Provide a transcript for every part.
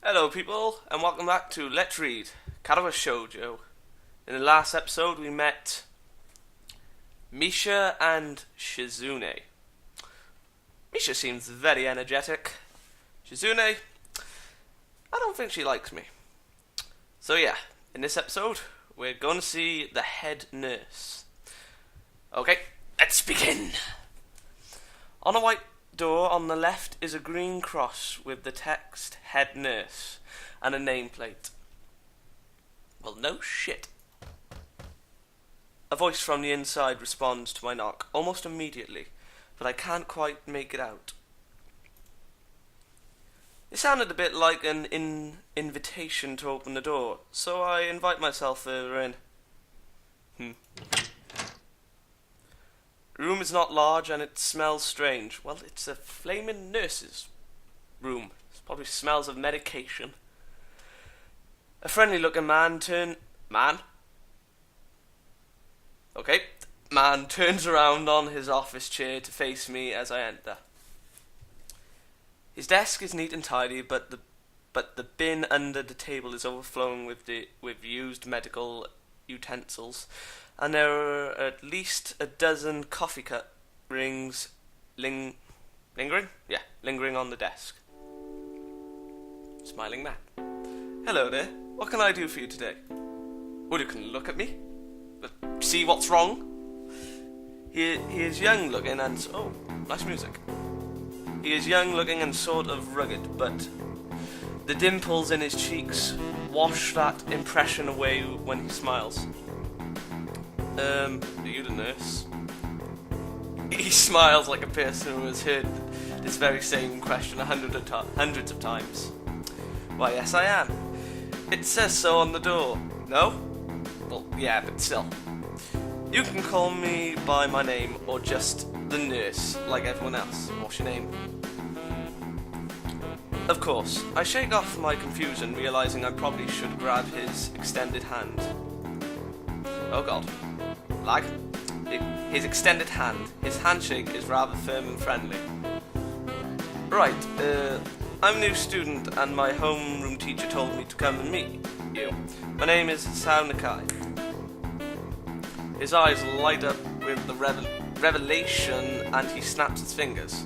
Hello people, and welcome back to Let's Read Katawa Shoujo. In the last episode we met Misha and Shizune. Misha seems very energetic. Shizune, I don't think she likes me. So yeah, in this episode we're going to see the head nurse. Okay, let's begin. On a white door on the left is a green cross with the text head nurse and a nameplate. Well, no shit. A voice from the inside responds to my knock almost immediately, but I can't quite make it out. It sounded a bit like an invitation to open the door, so I invite myself further in. The room is not large and it smells strange. Well, it's a flaming nurse's room. It probably smells of medication. A friendly-looking man turns around on his office chair to face me as I enter. His desk is neat and tidy, but the bin under the table is overflowing with used medical utensils, and there are at least a dozen coffee cup rings lingering on the desk. Smiling man. Hello there. What can I do for you today? Well, you can look at me. See what's wrong? He is young looking and nice music. He is young looking and sort of rugged, but the dimples in his cheeks wash that impression away when he smiles. Are you the nurse? He smiles like a person who has heard this very same question hundreds of times. Why, yes I am. It says so on the door. No? Well, yeah, but still. You can call me by my name or just the nurse, like everyone else. What's your name? Of course, I shake off my confusion, realizing I probably should grab his extended hand. Oh god. Like, his extended hand. His handshake is rather firm and friendly. Right, I'm a new student and my homeroom teacher told me to come and meet you. My name is Nakai. His eyes light up with the revelation and he snaps his fingers.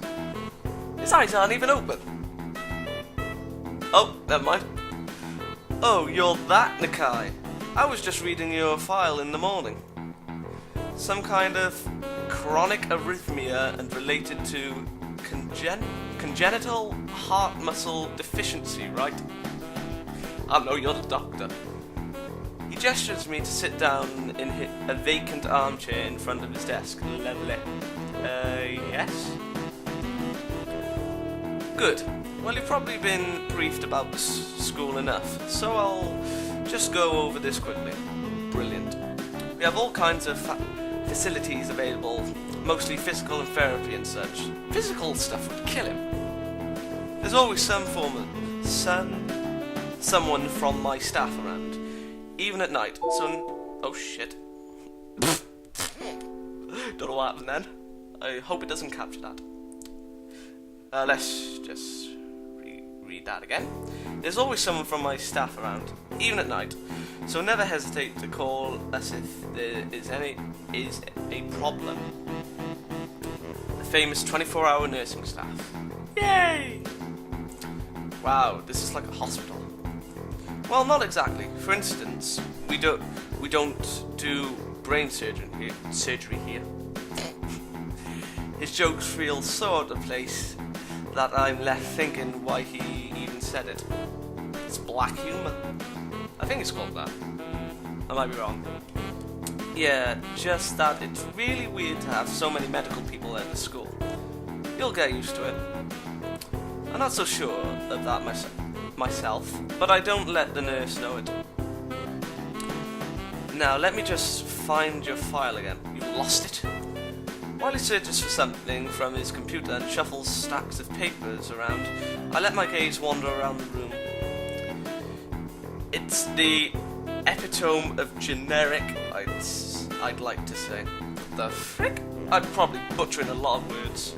His eyes aren't even open. Oh, never mind. Oh, you're that Nakai. I was just reading your file in the morning. Some kind of chronic arrhythmia and related to congenital heart muscle deficiency, right? I know you're the doctor. He gestures me to sit down in a vacant armchair in front of his desk. Lovely. Yes? Good. Well, you've probably been briefed about the school enough, so I'll just go over this quickly. Brilliant. We have all kinds of facilities available, mostly physical and therapy and such. Physical stuff would kill him. There's always someone from my staff around, even at night. So, oh shit. Don't know what happened then. I hope it doesn't capture that. Let's just read that again. There's always someone from my staff around, even at night. So never hesitate to call us if there is a problem. The famous 24-hour nursing staff. Yay! Wow, this is like a hospital. Well, not exactly. For instance, we don't do brain surgery here. His jokes feel so out of place that I'm left thinking why he even said it. It's black humor. I think it's called that. I might be wrong. Yeah, just that it's really weird to have so many medical people at the school. You'll get used to it. I'm not so sure of that myself, but I don't let the nurse know it. Now, let me just find your file again. You lost it? While he searches for something from his computer and shuffles stacks of papers around, I let my gaze wander around the room. It's the epitome of generic, I'd like to say. The frick? I'm probably butchering a lot of words.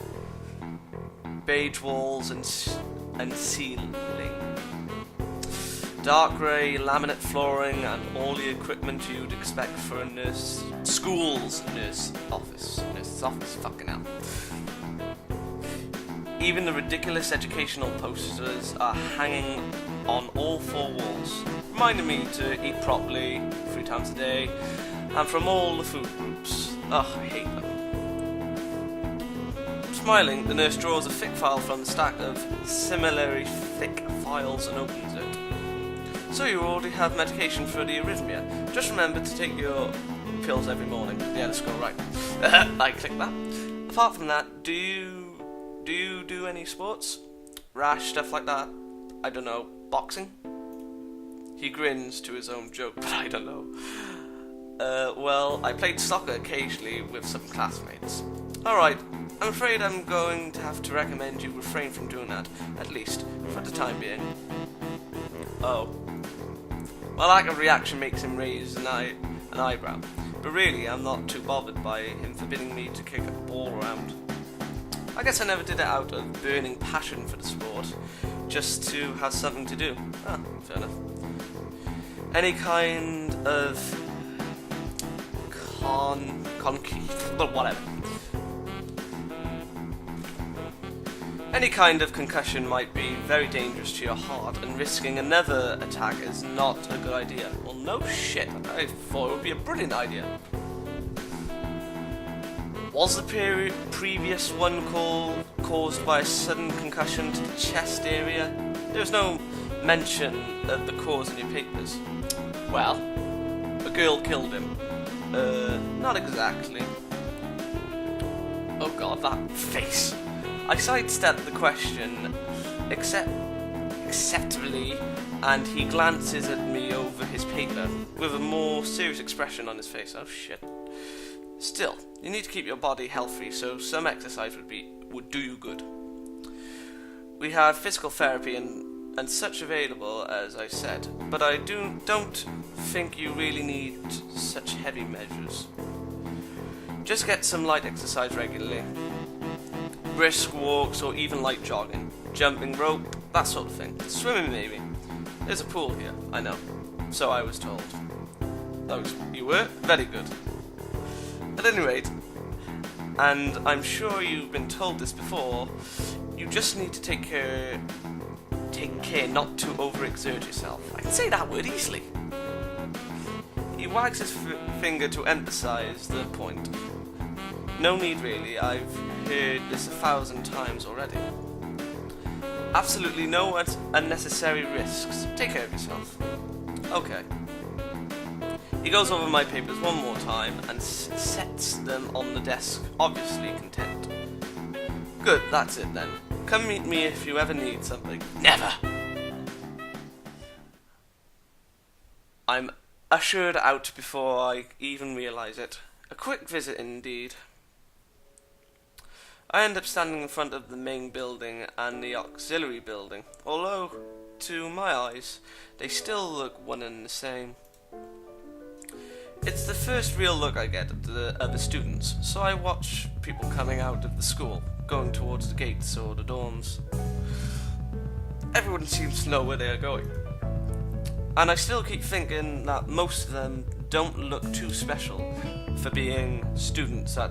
Beige walls and ceiling. dark grey laminate flooring and all the equipment you'd expect for a school's nurse's office, fucking hell. Even the ridiculous educational posters are hanging on all four walls, reminding me to eat properly 3 times a day, and from all the food groups. Ugh, I hate them. Smiling, the nurse draws a thick file from the stack of similarly thick files and opens it. So you already have medication for the arrhythmia. Just remember to take your pills every morning. Yeah, let's go right. I click that. Apart from that, do you do any sports? Rash, stuff like that? I don't know, boxing? He grins to his own joke, but I don't know. Well, I played soccer occasionally with some classmates. Alright, I'm afraid I'm going to have to recommend you refrain from doing that, at least for the time being. Oh. My lack of reaction makes him raise an eyebrow, but really I'm not too bothered by him forbidding me to kick a ball around. I guess I never did it out of burning passion for the sport, just to have something to do. Ah, fair enough. Any kind of whatever. Any kind of concussion might be very dangerous to your heart, and risking another attack is not a good idea. Well, no shit. I thought it would be a brilliant idea. Was the previous one caused by a sudden concussion to the chest area? There was no mention of the cause in your papers. Well, a girl killed him. Not exactly. Oh god, that face. I sidestepped the question acceptably, and he glances at me over his paper with a more serious expression on his face. Oh shit. Still, you need to keep your body healthy, so some exercise would do you good. We have physical therapy and such available, as I said, but I don't think you really need such heavy measures. Just get some light exercise regularly. Brisk walks or even light jogging, jumping rope, that sort of thing. Swimming maybe. There's a pool here, I know. So I was told. Oh, you were? Very good. At any rate, and I'm sure you've been told this before, you just need to take care not to overexert yourself. I can say that word easily. He wags his finger to emphasize the point. No need really, I've heard this 1,000 times already. Absolutely no unnecessary risks. Take care of yourself. Okay. He goes over my papers one more time and sets them on the desk, obviously content. Good, that's it then. Come meet me if you ever need something. Never! I'm ushered out before I even realise it. A quick visit indeed. I end up standing in front of the main building and the auxiliary building, although, to my eyes, they still look one and the same. It's the first real look I get at the other students, so I watch people coming out of the school, going towards the gates or the dorms. Everyone seems to know where they are going. And I still keep thinking that most of them don't look too special for being students at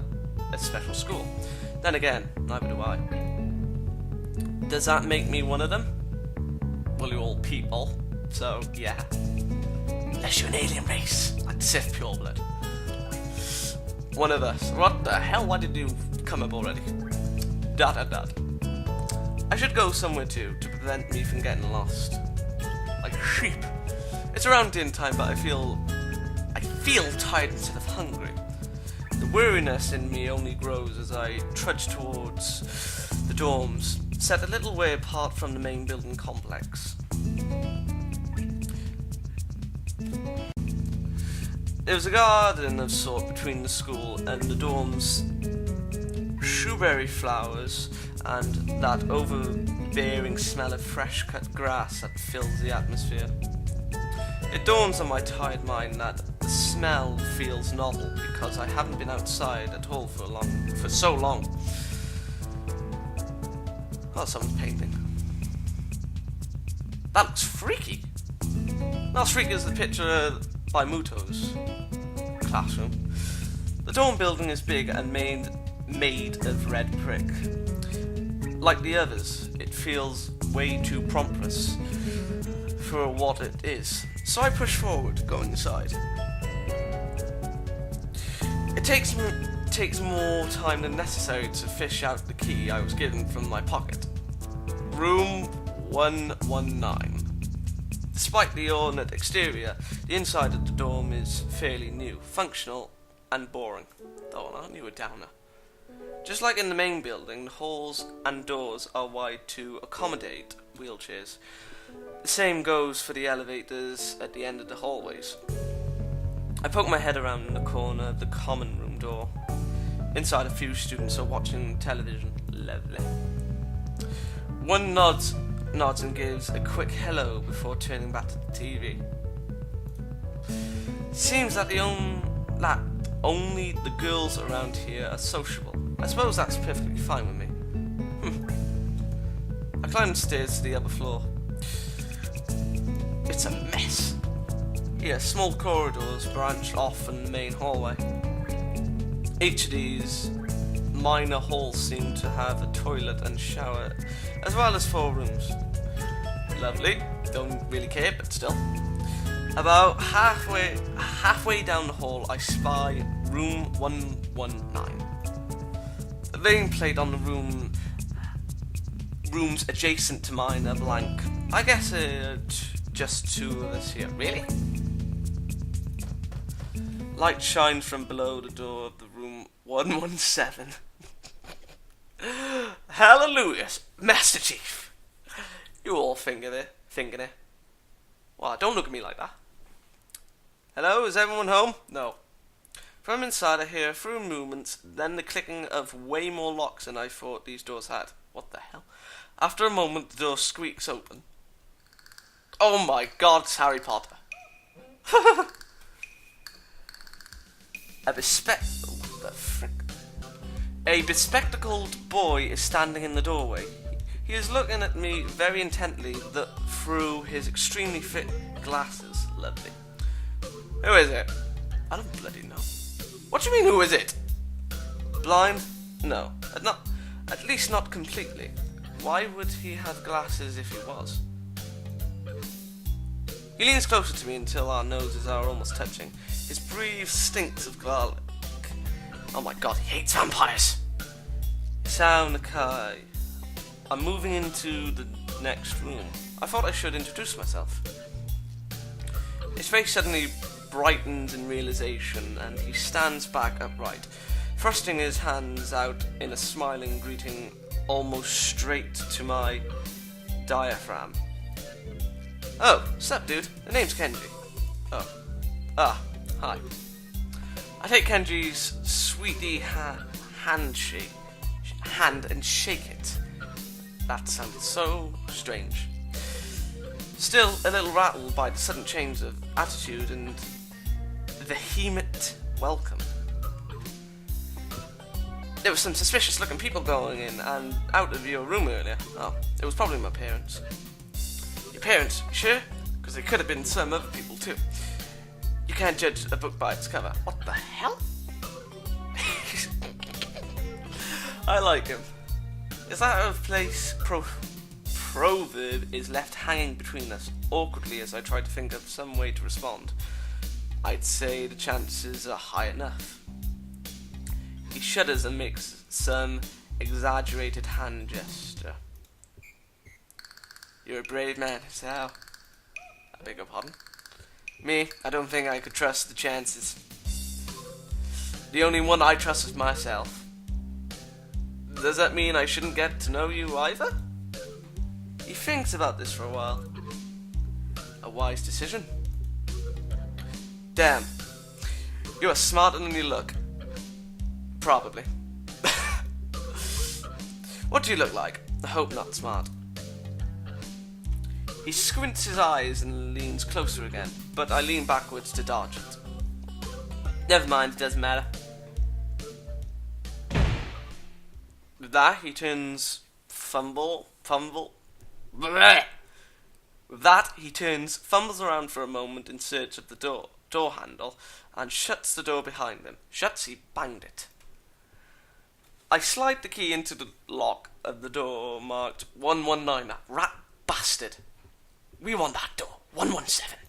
a special school. Then again, neither do I. Does that make me one of them? Well, you're all people, so yeah. Unless you're an alien race, like Sith pureblood. One of us. What the hell? Why did you come up already? Dot. I should go somewhere too, to prevent me from getting lost. Like a sheep. It's around dinner time, but I feel tired instead of hungry. The weariness in me only grows as I trudge towards the dorms, set a little way apart from the main building complex. There was a garden of sort between the school and the dorms, shoeberry flowers, and that overbearing smell of fresh-cut grass that fills the atmosphere. It dawns on my tired mind that the smell feels novel because I haven't been outside at all for so long. Oh, someone's painting. That looks freaky. Last week is the picture by Muto's classroom. The dorm building is big and made of red brick. Like the others, it feels way too pompous for what it is. So I push forward, going inside. It takes more time than necessary to fish out the key I was given from my pocket. Room 119. Despite the ornate exterior, the inside of the dorm is fairly new, functional, and boring. Oh, aren't you a downer? Just like in the main building, the halls and doors are wide to accommodate wheelchairs. The same goes for the elevators at the end of the hallways. I poke my head around the corner of the common room door. Inside, a few students are watching television. Lovely. One nods and gives a quick hello before turning back to the TV. Seems that only the girls around here are sociable. I suppose that's perfectly fine with me. I climb the stairs to the upper floor. It's a mess. Here, small corridors branch off from the main hallway. Each of these minor halls seem to have a toilet and shower, as well as 4 rooms. Lovely, don't really care, but still. About halfway down the hall, I spy room 119. The nameplate on the rooms adjacent to mine are blank. I guess just 2 of us here. Really? Light shines from below the door of the room 117. Hallelujah, Master Chief. You all finger there. Well, don't look at me like that. Hello, is everyone home? No. From inside I hear a few movements, then the clicking of way more locks than I thought these doors had. What the hell? After a moment, the door squeaks open. Oh my god, it's Harry Potter. A bespectacled boy is standing in the doorway. He is looking at me very intently through his extremely thick glasses. Lovely. Who is it? I don't bloody know. What do you mean, who is it? Blind? No. At least not completely. Why would he have glasses if he was? He leans closer to me until our noses are almost touching. His breath stinks of garlic. Oh my god, he hates vampires! Sound Nakai. I'm moving into the next room. I thought I should introduce myself. His face suddenly brightens in realization, and he stands back upright, thrusting his hands out in a smiling greeting almost straight to my diaphragm. Oh, sup dude, the name's Kenji. Oh. Hi. I take Kenji's sweetie hand and shake it. That sounded so strange. Still a little rattled by the sudden change of attitude and vehement welcome. There were some suspicious looking people going in and out of your room earlier. Oh, it was probably my parents. Your parents, sure? Because they could have been some other people too. You can't judge a book by its cover. What the hell? I like him. Is that out of place proverb is left hanging between us awkwardly as I try to think of some way to respond? I'd say the chances are high enough. He shudders and makes some exaggerated hand gesture. You're a brave man, Sal. I beg your pardon? Me, I don't think I could trust the chances. The only one I trust is myself. Does that mean I shouldn't get to know you either? He thinks about this for a while. A wise decision. Damn. You are smarter than you look. Probably. What do you look like? I hope not smart. He squints his eyes and leans closer again, but I lean backwards to dodge it. Never mind, it doesn't matter. With that, he turns fumble. Bleh. With that, he turns, fumbles around for a moment in search of the door handle, and shuts the door behind him. Shuts, he banged it. I slide the key into the lock of the door marked 119. That rat bastard. We want that door. 117.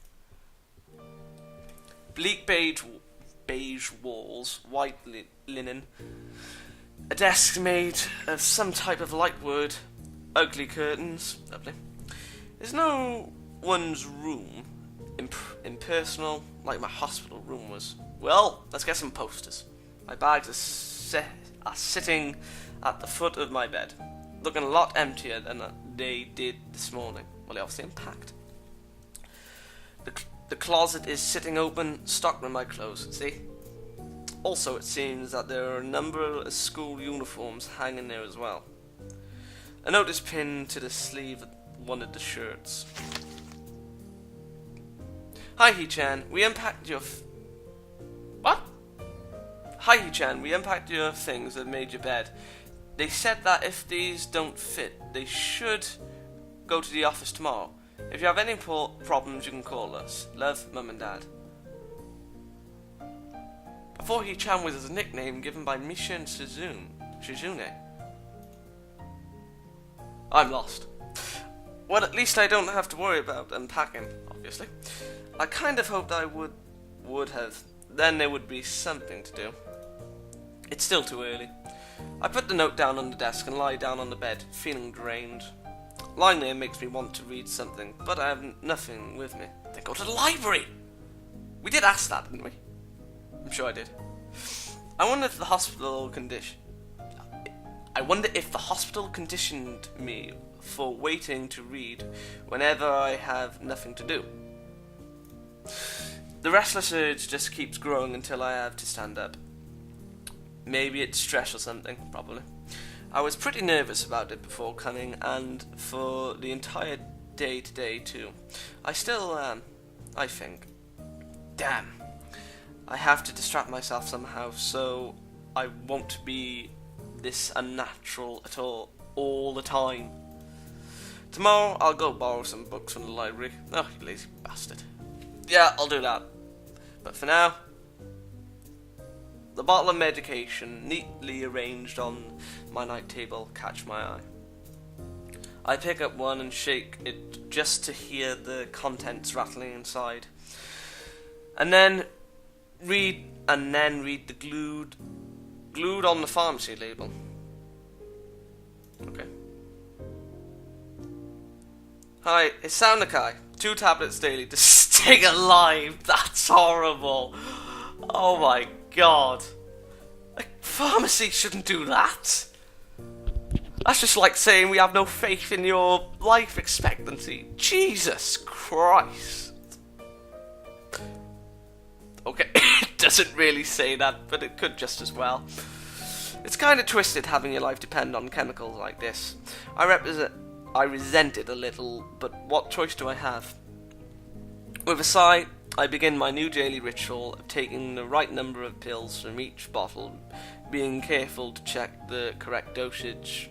Bleak beige walls, white linen, a desk made of some type of light wood, ugly curtains. Lovely. There's no one's room, impersonal, like my hospital room was. Well, let's get some posters. My bags are sitting at the foot of my bed, looking a lot emptier than they did this morning. Well, they obviously unpacked. The closet is sitting open, stocked with my clothes, see? Also, it seems that there are a number of school uniforms hanging there as well. A note is pinned to the sleeve of one of the shirts. Hi, Hee-chan, we unpacked your... What? Hi, Hee-chan, we unpacked your things that made your bed. They said that if these don't fit, they should go to the office tomorrow. If you have any problems, you can call us. Love, Mum and Dad. Before Hee-chan was a nickname given by Misha and Shizune. I'm lost. Well, at least I don't have to worry about unpacking, obviously. I kind of hoped I would have. Then there would be something to do. It's still too early. I put the note down on the desk and lie down on the bed, feeling drained. Lying there makes me want to read something, but I have nothing with me. Then go to the library! We did ask that, didn't we? I'm sure I did. I wonder if the hospital conditioned me for waiting to read whenever I have nothing to do. The restless urge just keeps growing until I have to stand up. Maybe it's stress or something, probably. I was pretty nervous about it before coming, and for the entire day today too. I still am, I think. Damn. I have to distract myself somehow, so I won't be this unnatural at all the time. Tomorrow I'll go borrow some books from the library. Oh, you lazy bastard. Yeah, I'll do that. But for now, the bottle of medication neatly arranged on my night table catch my eye. I pick up one and shake it just to hear the contents rattling inside. And then read the glued on the pharmacy label. Okay. Hi, it's Saunakai. 2 tablets daily to stay alive. That's horrible. Oh my god. A pharmacy shouldn't do that. That's just like saying we have no faith in your life expectancy. Jesus Christ. Okay, it doesn't really say that, but it could just as well. It's kind of twisted having your life depend on chemicals like this. I resent it a little, but what choice do I have? With a sigh, I begin my new daily ritual of taking the right number of pills from each bottle, being careful to check the correct dosage. ...